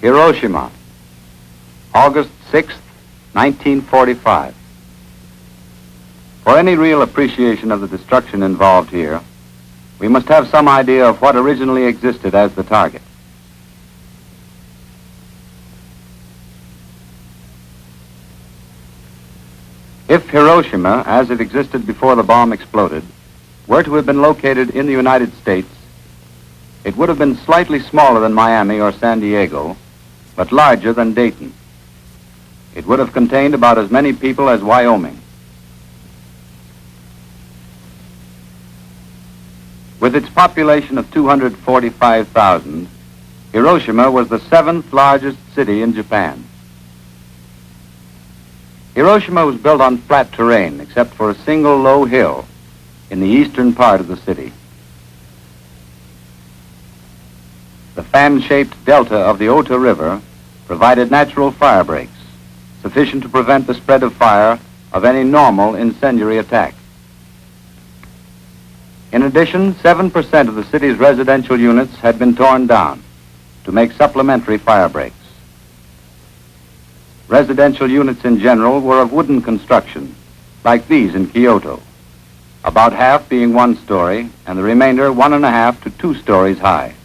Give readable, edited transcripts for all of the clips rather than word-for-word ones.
Hiroshima, August 6th, 1945. For any real appreciation of the destruction involved here, we must have some idea of what originally existed as the target. If Hiroshima, as it existed before the bomb exploded, were to have been located in the United States, it would have been slightly smaller than Miami or San Diego, but larger than Dayton. It would have contained about as many people as Wyoming. With its population of 245,000, Hiroshima was the seventh largest city in Japan. Hiroshima was built on flat terrain, except for a single low hill in the eastern part of the city. The fan-shaped delta of the Ota River provided natural fire breaks, sufficient to prevent the spread of fire of any normal incendiary attack. In addition, 7% of the city's residential units had been torn down to make supplementary fire breaks. Residential units in general were of wooden construction, like these in Kyoto, about half being 1 story and the remainder 1.5 to 2 stories high.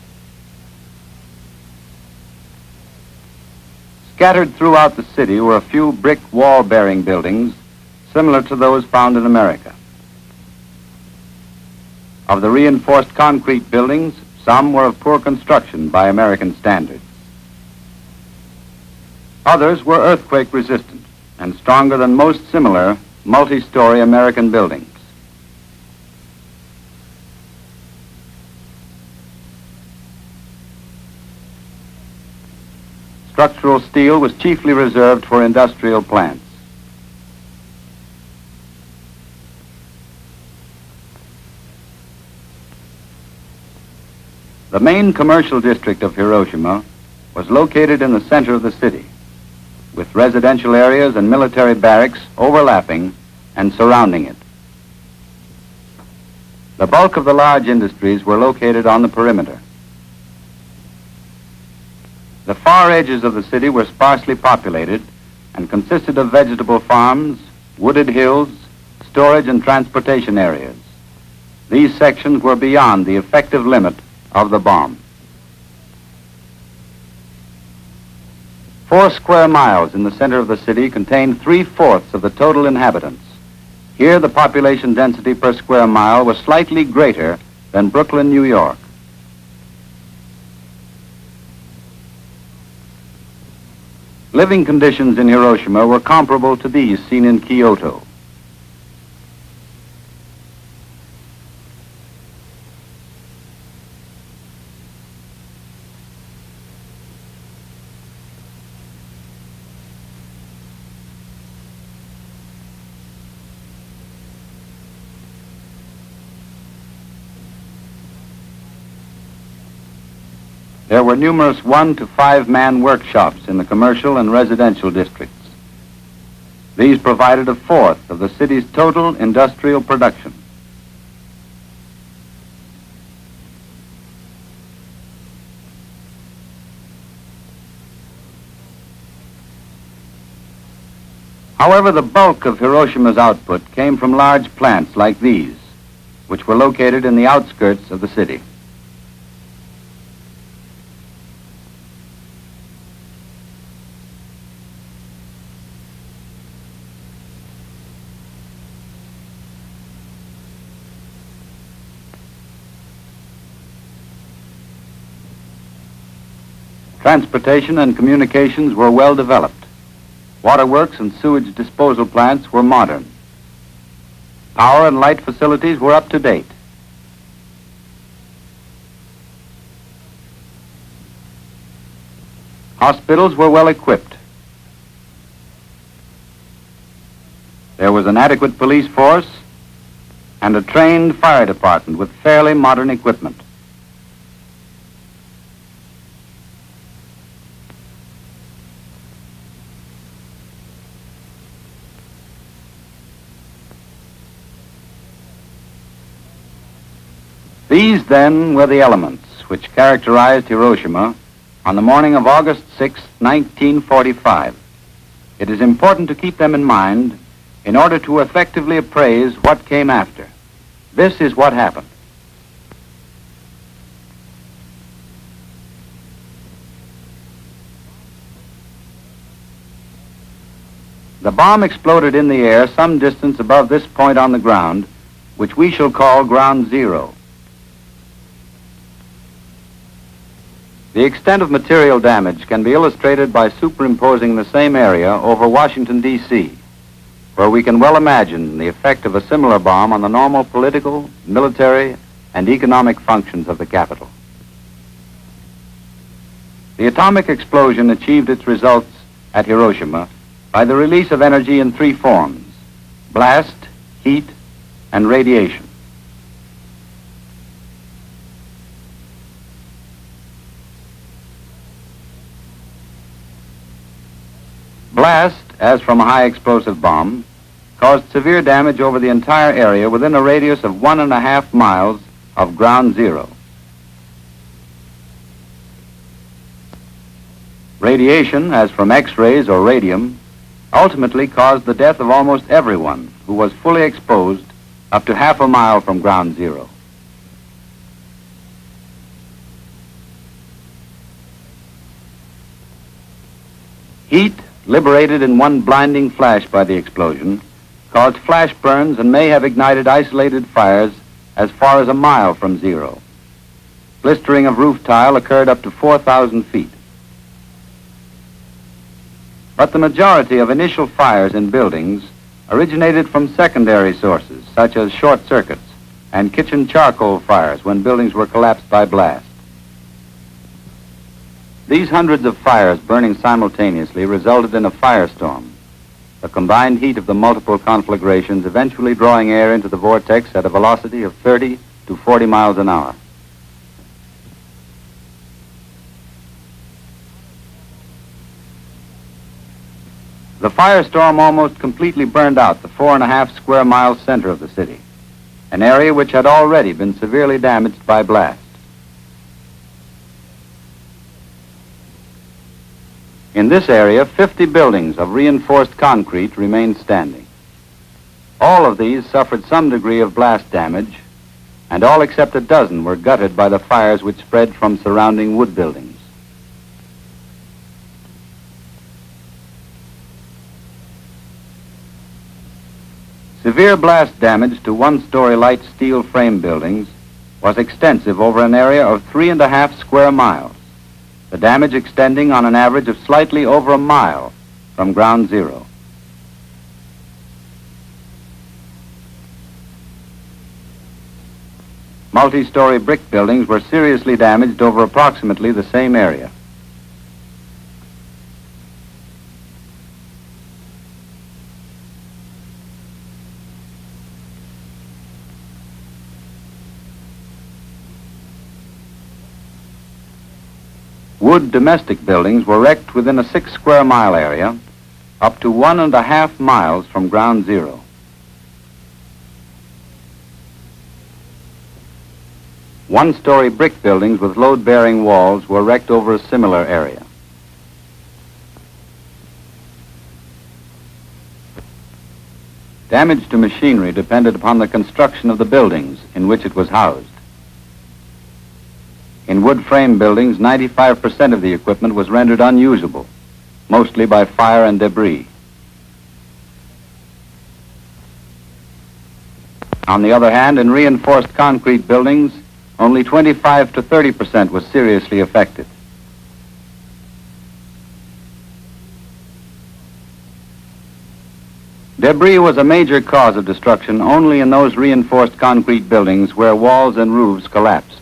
Scattered throughout the city were a few brick wall-bearing buildings similar to those found in America. Of the reinforced concrete buildings, some were of poor construction by American standards. Others were earthquake resistant and stronger than most similar multi-story American buildings. Structural steel was chiefly reserved for industrial plants. The main commercial district of Hiroshima was located in the center of the city, with residential areas and military barracks overlapping and surrounding it. The bulk of the large industries were located on the perimeter. The far edges of the city were sparsely populated and consisted of vegetable farms, wooded hills, storage and transportation areas. These sections were beyond the effective limit of the bomb. 4 square miles in the center of the city contained 3/4 of the total inhabitants. Here the population density per square mile was slightly greater than Brooklyn, New York. Living conditions in Hiroshima were comparable to these seen in Kyoto. There were numerous 1 to 5 man workshops in the commercial and residential districts. These provided 1/4 of the city's total industrial production. However, the bulk of Hiroshima's output came from large plants like these, which were located in the outskirts of the city. Transportation and communications were well developed. Waterworks and sewage disposal plants were modern. Power and light facilities were up to date. Hospitals were well equipped. There was an adequate police force and a trained fire department with fairly modern equipment. These, then, were the elements which characterized Hiroshima on the morning of August 6, 1945. It is important to keep them in mind in order to effectively appraise what came after. This is what happened. The bomb exploded in the air some distance above this point on the ground, which we shall call Ground Zero. The extent of material damage can be illustrated by superimposing the same area over Washington, D.C., where we can well imagine the effect of a similar bomb on the normal political, military, and economic functions of the capital. The atomic explosion achieved its results at Hiroshima by the release of energy in three forms: blast, heat, and radiation. Blast, as from a high explosive bomb, caused severe damage over the entire area within a radius of 1.5 miles of Ground Zero. Radiation, as from X-rays or radium, ultimately caused the death of almost everyone who was fully exposed up to 1/2 mile from Ground Zero. Heat, liberated in one blinding flash by the explosion, caused flash burns and may have ignited isolated fires as far as 1 mile from zero. Blistering of roof tile occurred up to 4,000 feet. But the majority of initial fires in buildings originated from secondary sources, such as short circuits and kitchen charcoal fires when buildings were collapsed by blast. These hundreds of fires burning simultaneously resulted in a firestorm, the combined heat of the multiple conflagrations eventually drawing air into the vortex at a velocity of 30 to 40 miles an hour. The firestorm almost completely burned out the 4.5 square mile center of the city, an area which had already been severely damaged by blast. In this area, 50 buildings of reinforced concrete remained standing. All of these suffered some degree of blast damage, and all except a dozen were gutted by the fires which spread from surrounding wood buildings. Severe blast damage to one-story light steel frame buildings was extensive over an area of 3.5 square miles, the damage extending on an average of slightly over 1 mile from Ground Zero. Multi-story brick buildings were seriously damaged over approximately the same area. Wood domestic buildings were wrecked within a 6 square mile area, up to 1.5 miles from Ground Zero. One-story brick buildings with load-bearing walls were wrecked over a similar area. Damage to machinery depended upon the construction of the buildings in which it was housed. In wood frame buildings, 95% of the equipment was rendered unusable, mostly by fire and debris. On the other hand, in reinforced concrete buildings, only 25 to 30% was seriously affected. Debris was a major cause of destruction only in those reinforced concrete buildings where walls and roofs collapsed.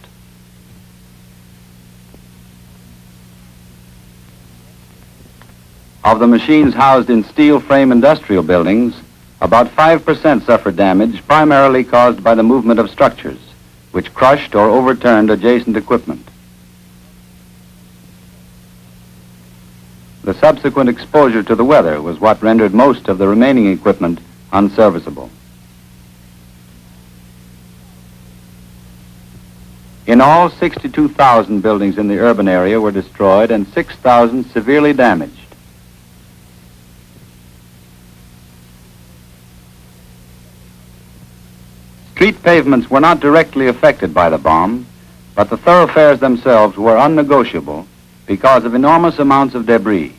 Of the machines housed in steel frame industrial buildings, About 5% suffered damage, primarily caused by the movement of structures, which crushed or overturned adjacent equipment. The subsequent exposure to the weather was what rendered most of the remaining equipment unserviceable. In all, 62,000 buildings in the urban area were destroyed and 6,000 severely damaged. Street pavements were not directly affected by the bomb, but the thoroughfares themselves were unnegotiable because of enormous amounts of debris.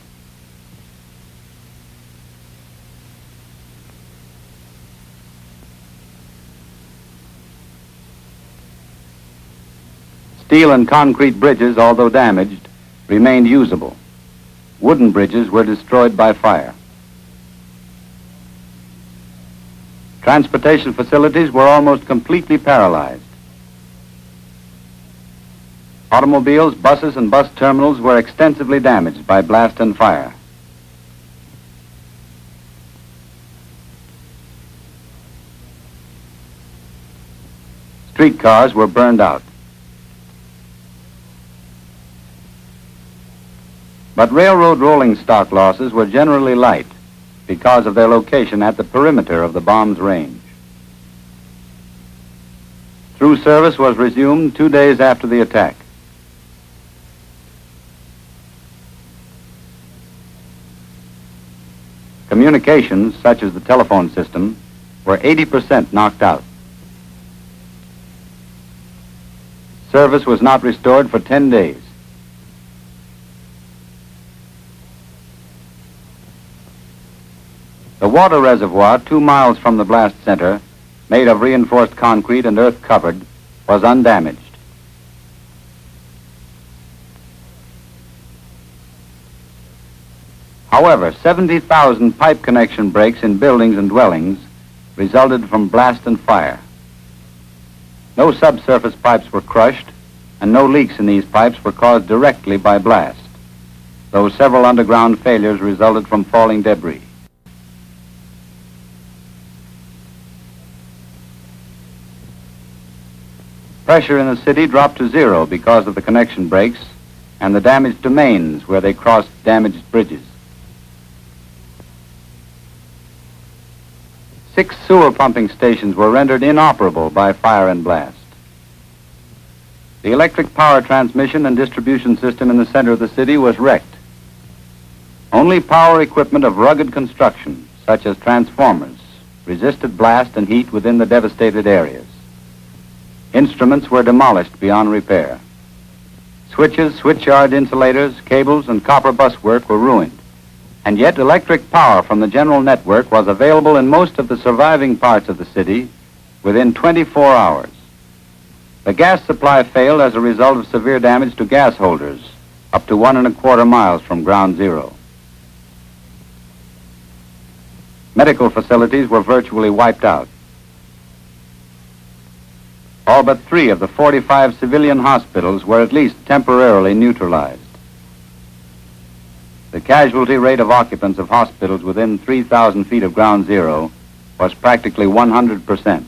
Steel and concrete bridges, although damaged, remained usable. Wooden bridges were destroyed by fire. Transportation facilities were almost completely paralyzed. Automobiles, buses, and bus terminals were extensively damaged by blast and fire. Streetcars were burned out. But railroad rolling stock losses were generally light because of their location at the perimeter of the bomb's range. Through service was resumed 2 days after the attack. Communications, such as the telephone system, were 80% knocked out. Service was not restored for 10 days. The water reservoir, 2 miles from the blast center, made of reinforced concrete and earth covered, was undamaged. However, 70,000 pipe connection breaks in buildings and dwellings resulted from blast and fire. No subsurface pipes were crushed, and no leaks in these pipes were caused directly by blast, though several underground failures resulted from falling debris. Pressure in the city dropped to zero because of the connection breaks and the damaged domains where they crossed damaged bridges. 6 sewer pumping stations were rendered inoperable by fire and blast. The electric power transmission and distribution system in the center of the city was wrecked. Only power equipment of rugged construction, such as transformers, resisted blast and heat within the devastated areas. Instruments were demolished beyond repair. Switches, switchyard insulators, cables, and copper buswork were ruined. And yet electric power from the general network was available in most of the surviving parts of the city within 24 hours. The gas supply failed as a result of severe damage to gas holders up to 1¼ miles from ground zero. Medical facilities were virtually wiped out. All but 3 of the 45 civilian hospitals were at least temporarily neutralized. The casualty rate of occupants of hospitals within 3,000 feet of ground zero was practically 100%.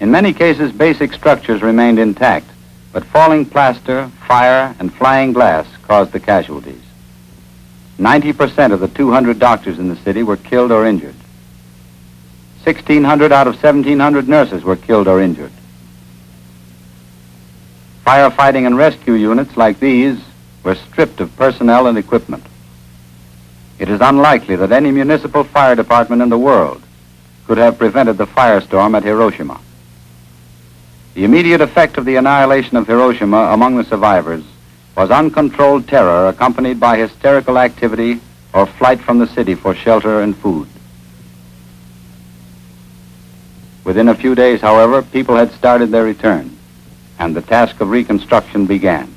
In many cases, basic structures remained intact, but falling plaster, fire, and flying glass caused the casualties. 90% of the 200 doctors in the city were killed or injured. 1,600 out of 1,700 nurses were killed or injured. Firefighting and rescue units like these were stripped of personnel and equipment. It is unlikely that any municipal fire department in the world could have prevented the firestorm at Hiroshima. The immediate effect of the annihilation of Hiroshima among the survivors was uncontrolled terror accompanied by hysterical activity or flight from the city for shelter and food. Within a few days, however, people had started their return, and the task of reconstruction began.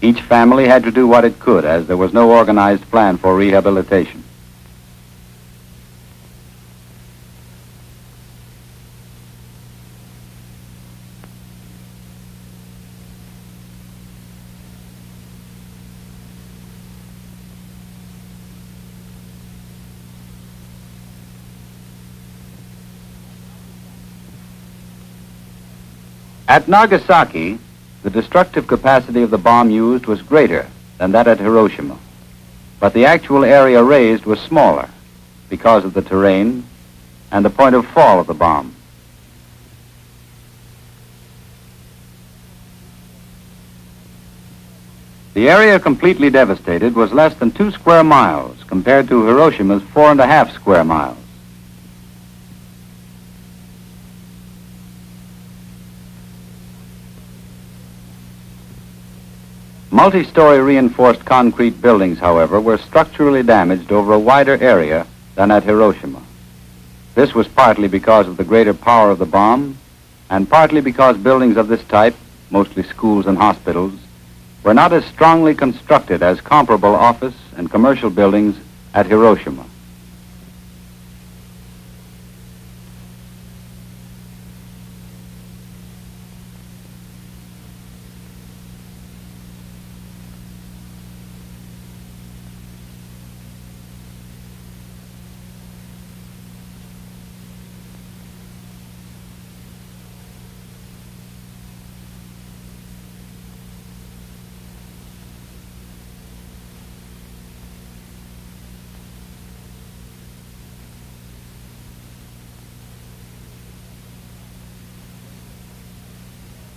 Each family had to do what it could, as there was no organized plan for rehabilitation. At Nagasaki, the destructive capacity of the bomb used was greater than that at Hiroshima, but the actual area razed was smaller because of the terrain and the point of fall of the bomb. The area completely devastated was less than 2 square miles compared to Hiroshima's 4.5 square miles. Multi-story reinforced concrete buildings, however, were structurally damaged over a wider area than at Hiroshima. This was partly because of the greater power of the bomb, and partly because buildings of this type, mostly schools and hospitals, were not as strongly constructed as comparable office and commercial buildings at Hiroshima.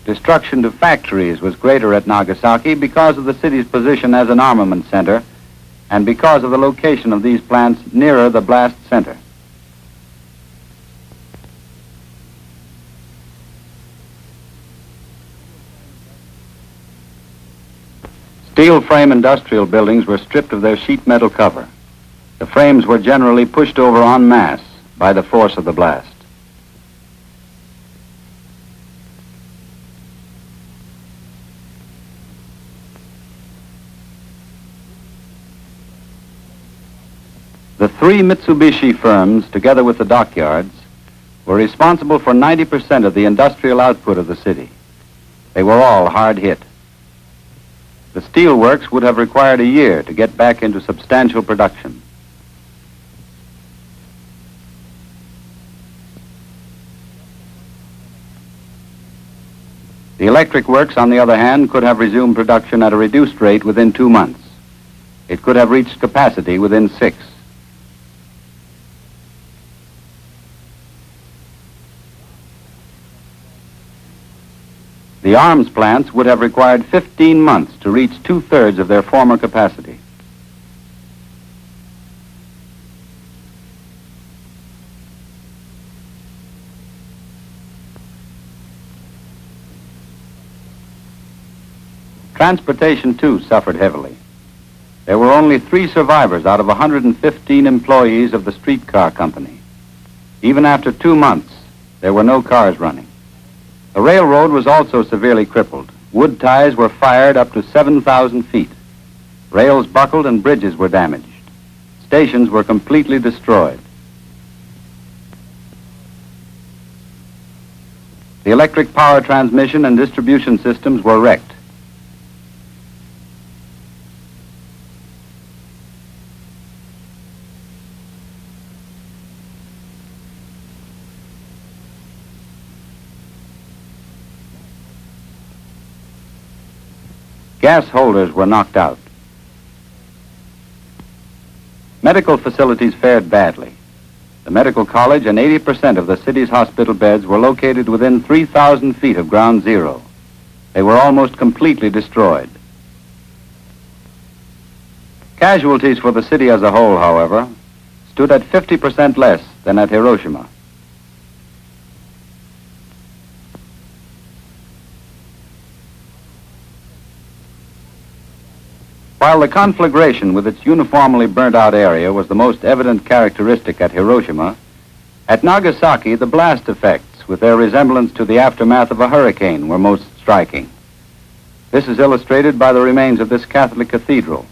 Destruction to factories was greater at Nagasaki because of the city's position as an armament center and because of the location of these plants nearer the blast center. Steel frame industrial buildings were stripped of their sheet metal cover. The frames were generally pushed over en masse by the force of the blast. The 3 Mitsubishi firms, together with the dockyards, were responsible for 90% of the industrial output of the city. They were all hard hit. The steel works would have required a year to get back into substantial production. The electric works, on the other hand, could have resumed production at a reduced rate within 2 months. It could have reached capacity within 6. The arms plants would have required 15 months to reach 2/3 of their former capacity. Transportation, too, suffered heavily. There were only 3 survivors out of 115 employees of the streetcar company. Even after 2 months, there were no cars running. The railroad was also severely crippled. Wood ties were fired up to 7,000 feet. Rails buckled and bridges were damaged. Stations were completely destroyed. The electric power transmission and distribution systems were wrecked. Gas holders were knocked out. Medical facilities fared badly. The medical college and 80% of the city's hospital beds were located within 3,000 feet of ground zero. They were almost completely destroyed. Casualties for the city as a whole, however, stood at 50% less than at Hiroshima. While the conflagration with its uniformly burnt-out area was the most evident characteristic at Hiroshima, at Nagasaki the blast effects, with their resemblance to the aftermath of a hurricane, were most striking. This is illustrated by the remains of this Catholic cathedral,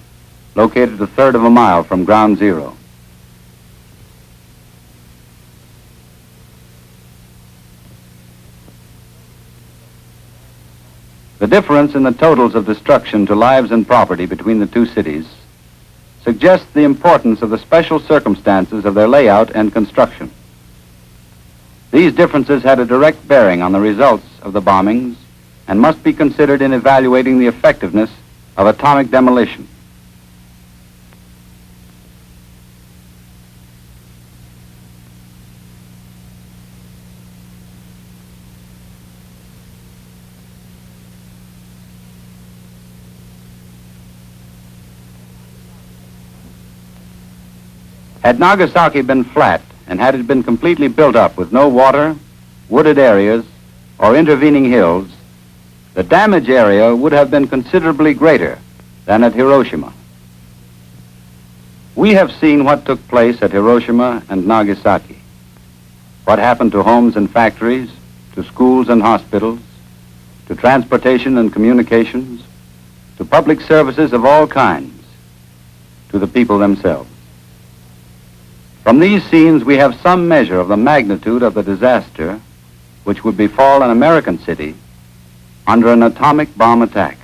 located 1/3 of a mile from ground zero. The difference in the totals of destruction to lives and property between the 2 cities suggests the importance of the special circumstances of their layout and construction. These differences had a direct bearing on the results of the bombings and must be considered in evaluating the effectiveness of atomic demolition. Had Nagasaki been flat, and had it been completely built up with no water, wooded areas, or intervening hills, the damage area would have been considerably greater than at Hiroshima. We have seen what took place at Hiroshima and Nagasaki, what happened to homes and factories, to schools and hospitals, to transportation and communications, to public services of all kinds, to the people themselves. From these scenes, we have some measure of the magnitude of the disaster which would befall an American city under an atomic bomb attack.